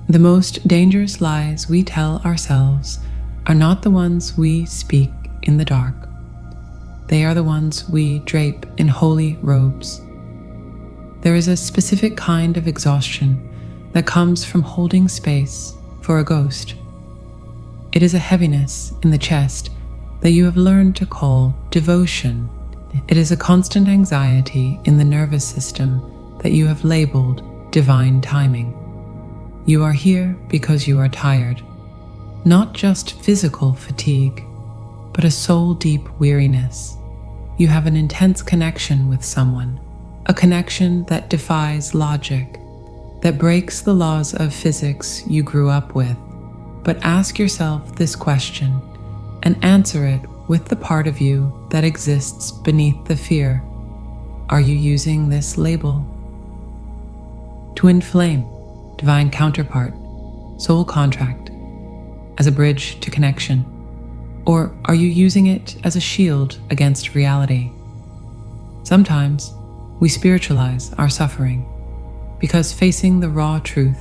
The most dangerous lies we tell ourselves are not the ones we speak in the dark. They are the ones we drape in holy robes. There is a specific kind of exhaustion that comes from holding space for a ghost. It is a heaviness in the chest that you have learned to call devotion. It is a constant anxiety in the nervous system that you have labeled divine timing. You are here because you are tired, not just physical fatigue, but a soul-deep weariness. You have an intense connection with someone, a connection that defies logic, that breaks the laws of physics you grew up with. But ask yourself this question and answer it with the part of you that exists beneath the fear. Are you using this label? Twin flame, divine counterpart, soul contract, as a bridge to connection? Or are you using it as a shield against reality? Sometimes we spiritualize our suffering because facing the raw truth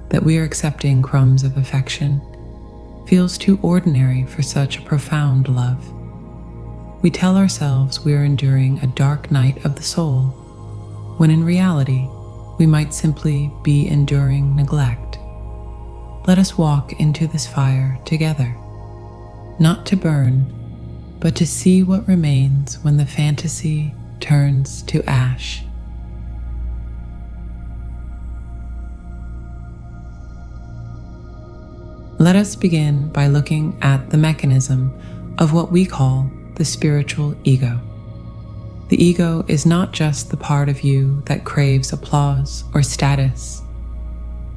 that we are accepting crumbs of affection feels too ordinary for such a profound love. We tell ourselves we are enduring a dark night of the soul, when in reality, we might simply be enduring neglect. Let us walk into this fire together, not to burn, but to see what remains when the fantasy turns to ash. Let us begin by looking at the mechanism of what we call the spiritual ego. The ego is not just the part of you that craves applause or status.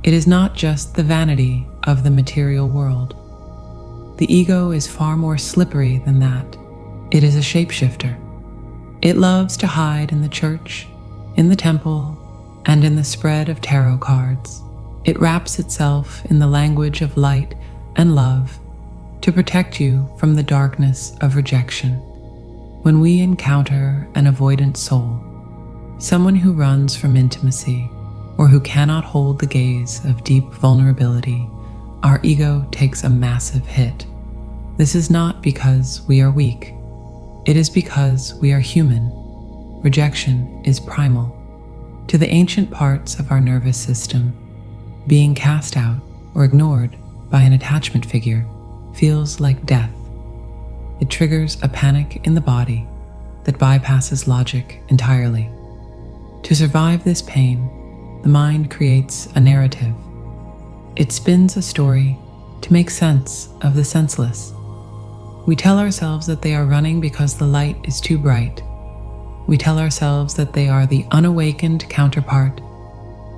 It is not just the vanity of the material world. The ego is far more slippery than that. It is a shapeshifter. It loves to hide in the church, in the temple, and in the spread of tarot cards. It wraps itself in the language of light and love to protect you from the darkness of rejection. When we encounter an avoidant soul, someone who runs from intimacy or who cannot hold the gaze of deep vulnerability, our ego takes a massive hit. This is not because we are weak. It is because we are human. Rejection is primal. To the ancient parts of our nervous system, being cast out or ignored by an attachment figure feels like death. It triggers a panic in the body that bypasses logic entirely. To survive this pain, the mind creates a narrative. It spins a story to make sense of the senseless. We tell ourselves that they are running because the light is too bright. We tell ourselves that they are the unawakened counterpart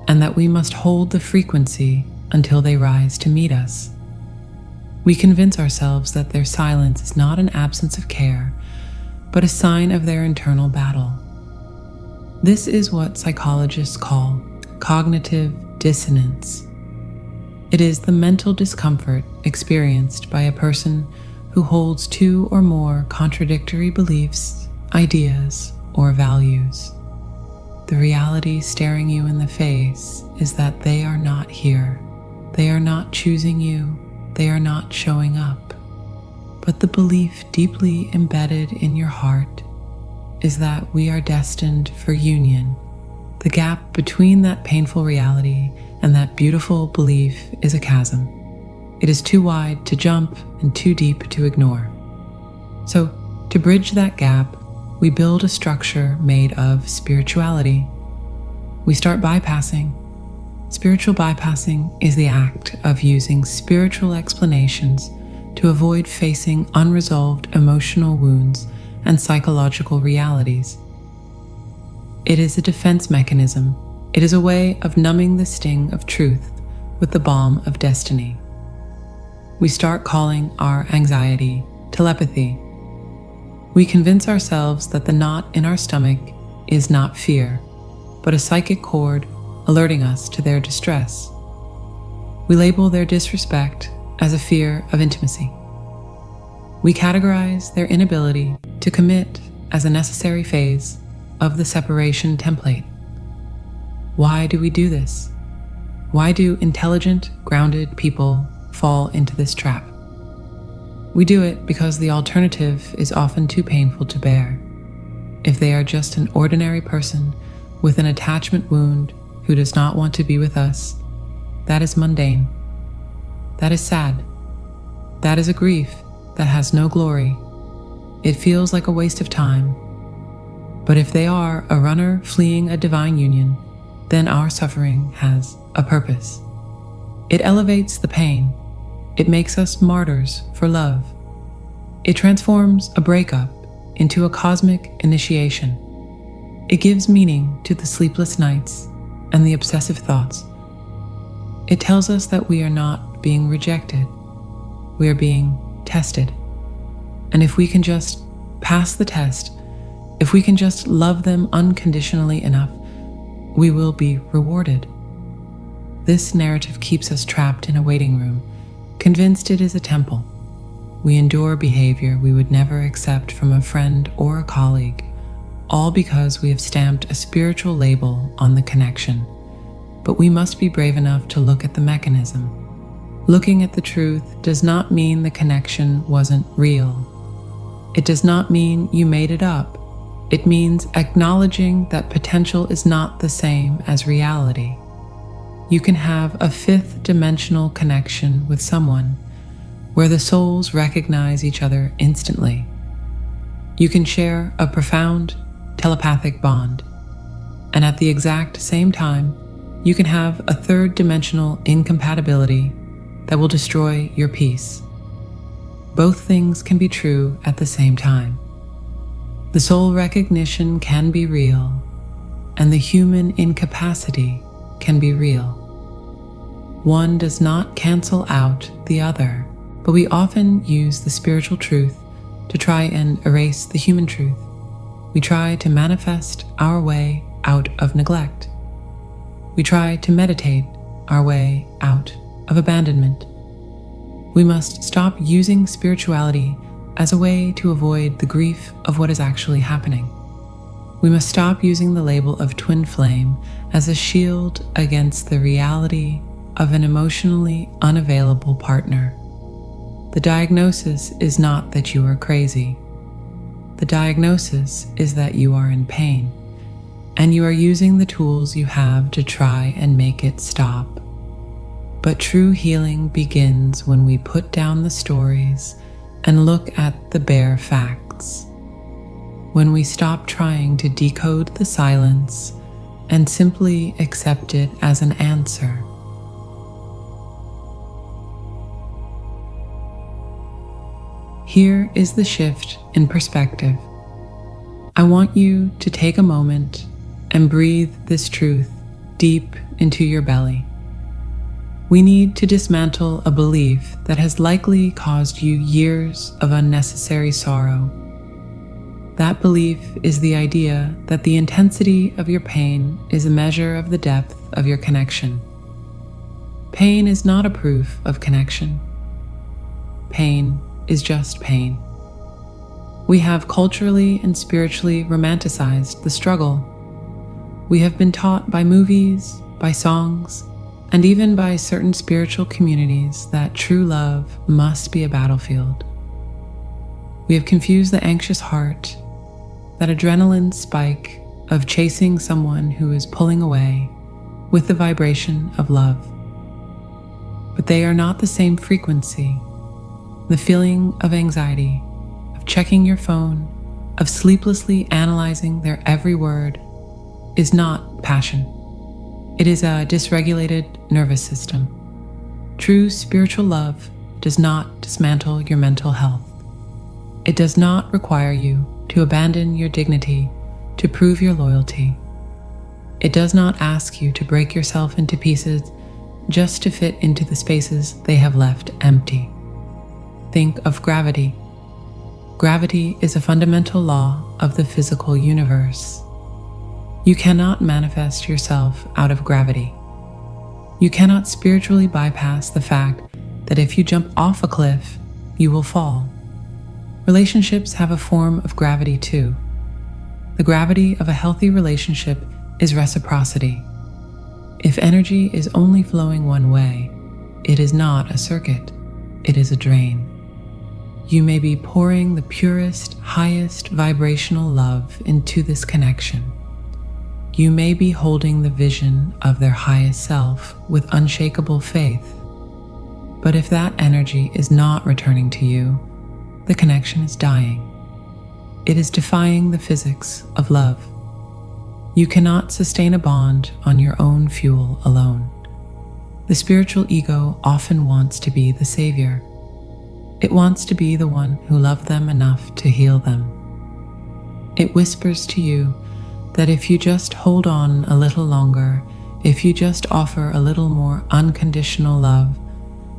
and that we must hold the frequency until they rise to meet us. We convince ourselves that their silence is not an absence of care, but a sign of their internal battle. This is what psychologists call cognitive dissonance. It is the mental discomfort experienced by a person who holds two or more contradictory beliefs, ideas, or values. The reality staring you in the face is that they are not here. They are not choosing you. They are not showing up. But the belief deeply embedded in your heart is that we are destined for union. The gap between that painful reality and that beautiful belief is a chasm. It is too wide to jump and too deep to ignore. So, to bridge that gap, we build a structure made of spirituality. We start bypassing. Spiritual bypassing is the act of using spiritual explanations to avoid facing unresolved emotional wounds and psychological realities. It is a defense mechanism. It is a way of numbing the sting of truth with the balm of destiny. We start calling our anxiety telepathy. We convince ourselves that the knot in our stomach is not fear, but a psychic cord alerting us to their distress. We label their disrespect as a fear of intimacy. We categorize their inability to commit as a necessary phase of the separation template. Why do we do this? Why do intelligent, grounded people fall into this trap? We do it because the alternative is often too painful to bear. If they are just an ordinary person with an attachment wound who does not want to be with us, that is mundane. That is sad. That is a grief that has no glory. It feels like a waste of time. But if they are a runner fleeing a divine union, then our suffering has a purpose. It elevates the pain. It makes us martyrs for love. It transforms a breakup into a cosmic initiation. It gives meaning to the sleepless nights and the obsessive thoughts. It tells us that we are not being rejected. We are being tested. And if we can just pass the test, if we can just love them unconditionally enough, we will be rewarded. This narrative keeps us trapped in a waiting room, convinced it is a temple. We endure behavior we would never accept from a friend or a colleague, all because we have stamped a spiritual label on the connection. But we must be brave enough to look at the mechanism. Looking at the truth does not mean the connection wasn't real. It does not mean you made it up. It means acknowledging that potential is not the same as reality. You can have a fifth-dimensional connection with someone where the souls recognize each other instantly. You can share a profound telepathic bond, and at the exact same time, you can have a third-dimensional incompatibility that will destroy your peace. Both things can be true at the same time. The soul recognition can be real, and the human incapacity can be real. One does not cancel out the other, but we often use the spiritual truth to try and erase the human truth. We try to manifest our way out of neglect. We try to meditate our way out of abandonment. We must stop using spirituality as a way to avoid the grief of what is actually happening. We must stop using the label of twin flame as a shield against the reality of an emotionally unavailable partner. The diagnosis is not that you are crazy. The diagnosis is that you are in pain, and you are using the tools you have to try and make it stop. But true healing begins when we put down the stories and look at the bare facts. When we stop trying to decode the silence and simply accept it as an answer. Here is the shift in perspective. I want you to take a moment and breathe this truth deep into your belly. We need to dismantle a belief that has likely caused you years of unnecessary sorrow. That belief is the idea that the intensity of your pain is a measure of the depth of your connection. Pain is not a proof of connection. Pain is just pain. We have culturally and spiritually romanticized the struggle. We have been taught by movies, by songs, and even by certain spiritual communities that true love must be a battlefield. We have confused the anxious heart, that adrenaline spike of chasing someone who is pulling away, with the vibration of love. But they are not the same frequency. The feeling of anxiety, of checking your phone, of sleeplessly analyzing their every word, is not passion. It is a dysregulated nervous system. True spiritual love does not dismantle your mental health. It does not require you to abandon your dignity to prove your loyalty. It does not ask you to break yourself into pieces just to fit into the spaces they have left empty. Think of gravity. Gravity is a fundamental law of the physical universe. You cannot manifest yourself out of gravity. You cannot spiritually bypass the fact that if you jump off a cliff, you will fall. Relationships have a form of gravity too. The gravity of a healthy relationship is reciprocity. If energy is only flowing one way, it is not a circuit, it is a drain. You may be pouring the purest, highest vibrational love into this connection. You may be holding the vision of their highest self with unshakable faith. But if that energy is not returning to you, the connection is dying. It is defying the physics of love. You cannot sustain a bond on your own fuel alone. The spiritual ego often wants to be the savior. It wants to be the one who loved them enough to heal them. It whispers to you that if you just hold on a little longer, if you just offer a little more unconditional love,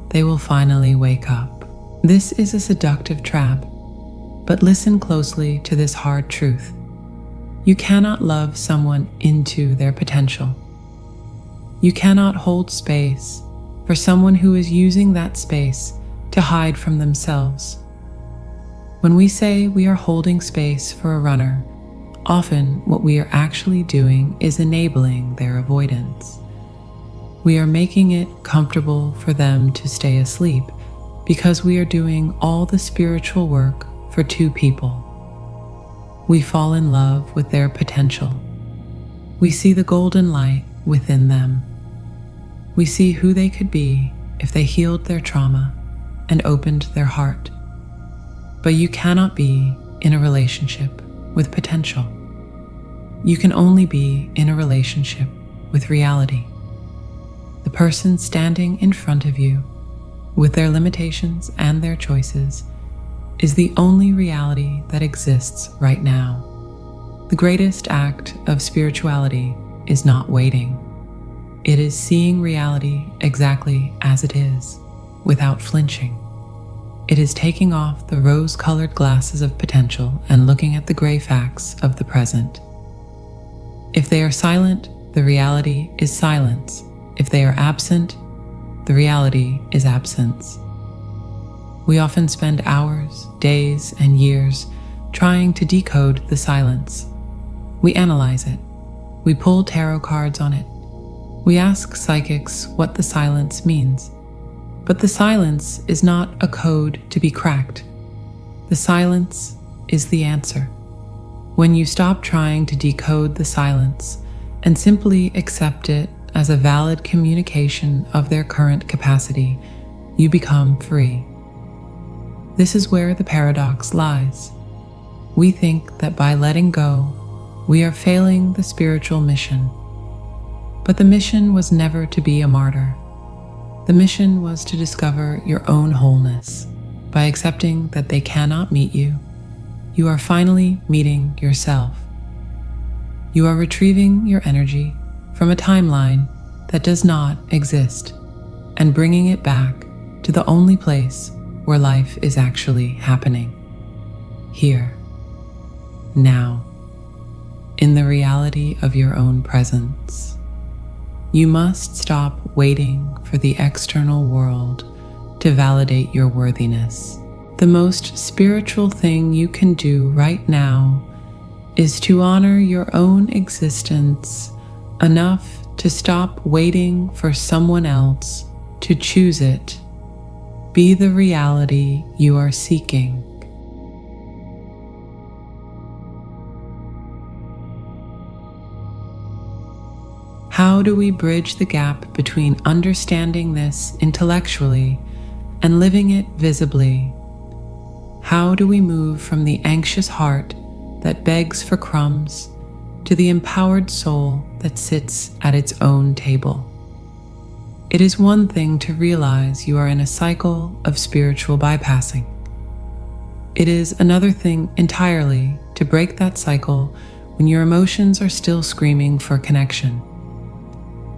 they will finally wake up. This is a seductive trap, but listen closely to this hard truth. You cannot love someone into their potential. You cannot hold space for someone who is using that space to hide from themselves. When we say we are holding space for a runner, often what we are actually doing is enabling their avoidance. We are making it comfortable for them to stay asleep because we are doing all the spiritual work for two people. We fall in love with their potential. We see the golden light within them. We see who they could be if they healed their trauma and opened their heart. But you cannot be in a relationship with potential. You can only be in a relationship with reality. The person standing in front of you, with their limitations and their choices, is the only reality that exists right now. The greatest act of spirituality is not waiting. It is seeing reality exactly as it is, without flinching. It is taking off the rose-colored glasses of potential and looking at the gray facts of the present. If they are silent, the reality is silence. If they are absent, the reality is absence. We often spend hours, days, and years trying to decode the silence. We analyze it. We pull tarot cards on it. We ask psychics what the silence means. But the silence is not a code to be cracked. The silence is the answer. When you stop trying to decode the silence and simply accept it as a valid communication of their current capacity, you become free. This is where the paradox lies. We think that by letting go, we are failing the spiritual mission. But the mission was never to be a martyr. The mission was to discover your own wholeness. By accepting that they cannot meet you, you are finally meeting yourself. You are retrieving your energy from a timeline that does not exist and bringing it back to the only place where life is actually happening. Here, now, in the reality of your own presence. You must stop waiting for the external world to validate your worthiness. The most spiritual thing you can do right now is to honor your own existence enough to stop waiting for someone else to choose it. Be the reality you are seeking. How do we bridge the gap between understanding this intellectually and living it visibly? How do we move from the anxious heart that begs for crumbs to the empowered soul that sits at its own table? It is one thing to realize you are in a cycle of spiritual bypassing. It is another thing entirely to break that cycle when your emotions are still screaming for connection.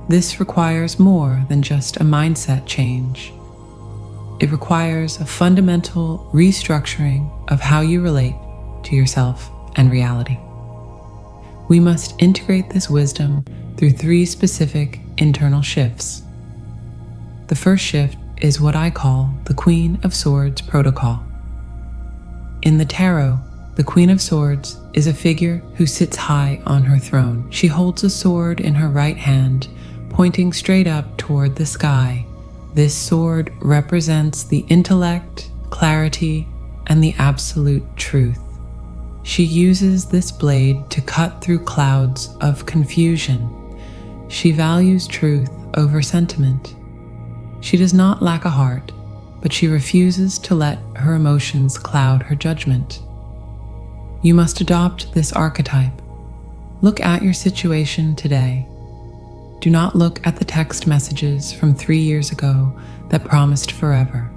This requires more than just a mindset change. It requires a fundamental restructuring of how you relate to yourself and reality. We must integrate this wisdom through 3 specific internal shifts. The first shift is what I call the Queen of Swords protocol. In the tarot, the Queen of Swords is a figure who sits high on her throne. She holds a sword in her right hand, pointing straight up toward the sky. This sword represents the intellect, clarity, and the absolute truth. She uses this blade to cut through clouds of confusion. She values truth over sentiment. She does not lack a heart, but she refuses to let her emotions cloud her judgment. You must adopt this archetype. Look at your situation today. Do not look at the text messages from 3 years ago that promised forever.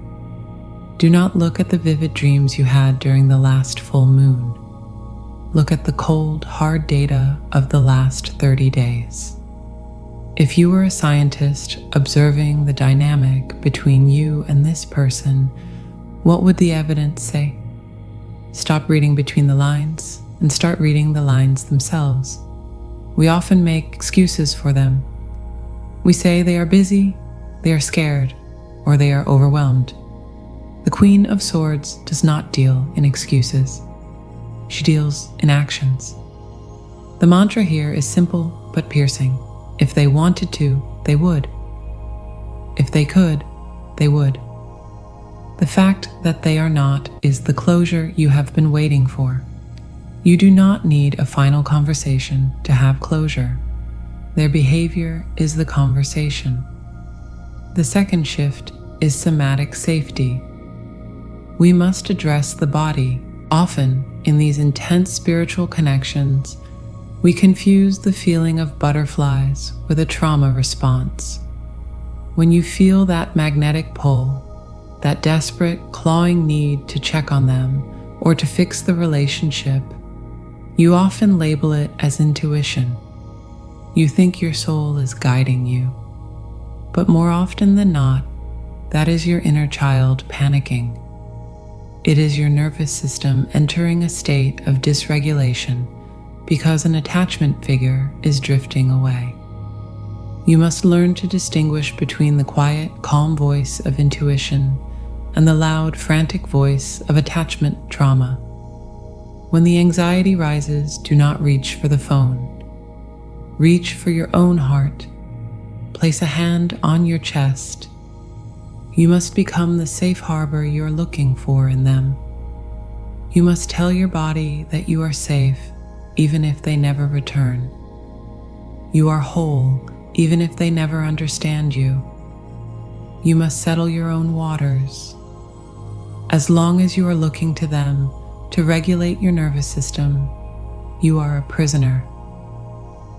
Do not look at the vivid dreams you had during the last full moon. Look at the cold, hard data of the last 30 days. If you were a scientist observing the dynamic between you and this person, what would the evidence say? Stop reading between the lines and start reading the lines themselves. We often make excuses for them. We say they are busy, they are scared, or they are overwhelmed. The Queen of Swords does not deal in excuses. She deals in actions. The mantra here is simple but piercing. If they wanted to, they would. If they could, they would. The fact that they are not is the closure you have been waiting for. You do not need a final conversation to have closure. Their behavior is the conversation. The second shift is somatic safety. We must address the body. Often, in these intense spiritual connections, we confuse the feeling of butterflies with a trauma response. When you feel that magnetic pull, that desperate, clawing need to check on them or to fix the relationship, you often label it as intuition. You think your soul is guiding you. But more often than not, that is your inner child panicking. It is your nervous system entering a state of dysregulation because an attachment figure is drifting away. You must learn to distinguish between the quiet, calm voice of intuition and the loud, frantic voice of attachment trauma. When the anxiety rises, do not reach for the phone. Reach for your own heart. Place a hand on your chest. You must become the safe harbor you're looking for in them. You must tell your body that you are safe, even if they never return. You are whole, even if they never understand you. You must settle your own waters. As long as you are looking to them to regulate your nervous system, you are a prisoner.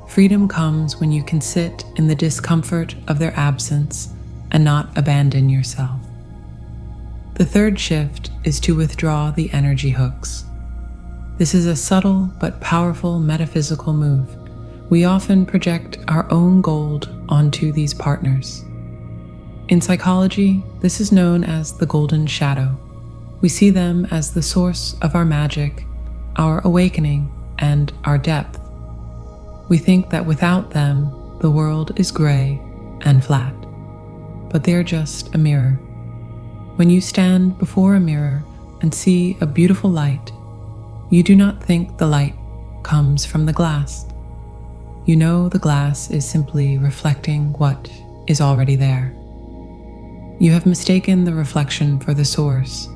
Freedom comes when you can sit in the discomfort of their absence and not abandon yourself. The third shift is to withdraw the energy hooks. This is a subtle but powerful metaphysical move. We often project our own gold onto these partners. In psychology, this is known as the golden shadow. We see them as the source of our magic, our awakening, and our depth. We think that without them, the world is gray and flat, but they're just a mirror. When you stand before a mirror and see a beautiful light, you do not think the light comes from the glass. You know the glass is simply reflecting what is already there. You have mistaken the reflection for the source.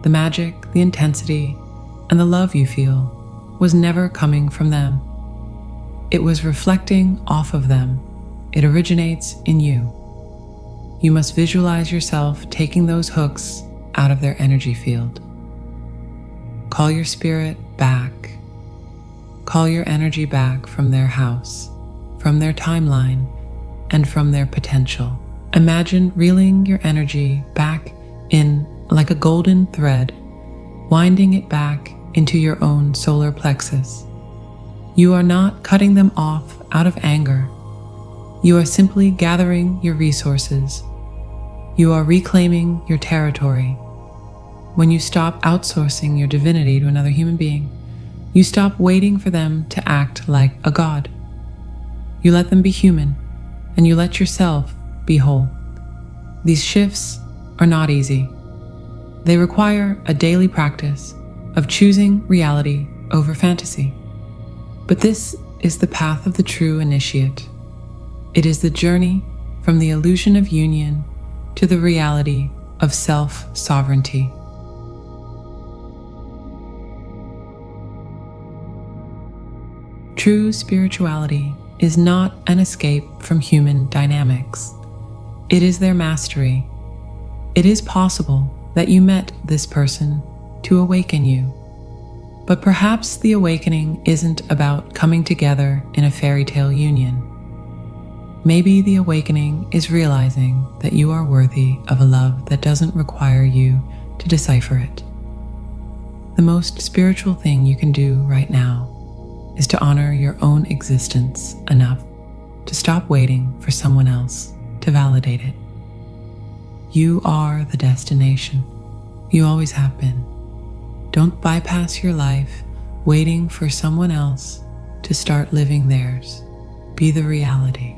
The magic, the intensity, and the love you feel was never coming from them. It was reflecting off of them. It originates in you. You must visualize yourself taking those hooks out of their energy field. Call your spirit back. Call your energy back from their house, from their timeline, and from their potential. Imagine reeling your energy back in like a golden thread, winding it back into your own solar plexus. You are not cutting them off out of anger. You are simply gathering your resources. You are reclaiming your territory. When you stop outsourcing your divinity to another human being, you stop waiting for them to act like a god. You let them be human, and you let yourself be whole. These shifts are not easy. They require a daily practice of choosing reality over fantasy. But this is the path of the true initiate. It is the journey from the illusion of union to the reality of self-sovereignty. True spirituality is not an escape from human dynamics. It is their mastery. It is possible that you met this person to awaken you, but perhaps the awakening isn't about coming together in a fairy tale union. Maybe the awakening is realizing that you are worthy of a love that doesn't require you to decipher it. The most spiritual thing you can do right now is to honor your own existence enough to stop waiting for someone else to validate it. You are the destination. You always have been. Don't bypass your life waiting for someone else to start living theirs. Be the reality.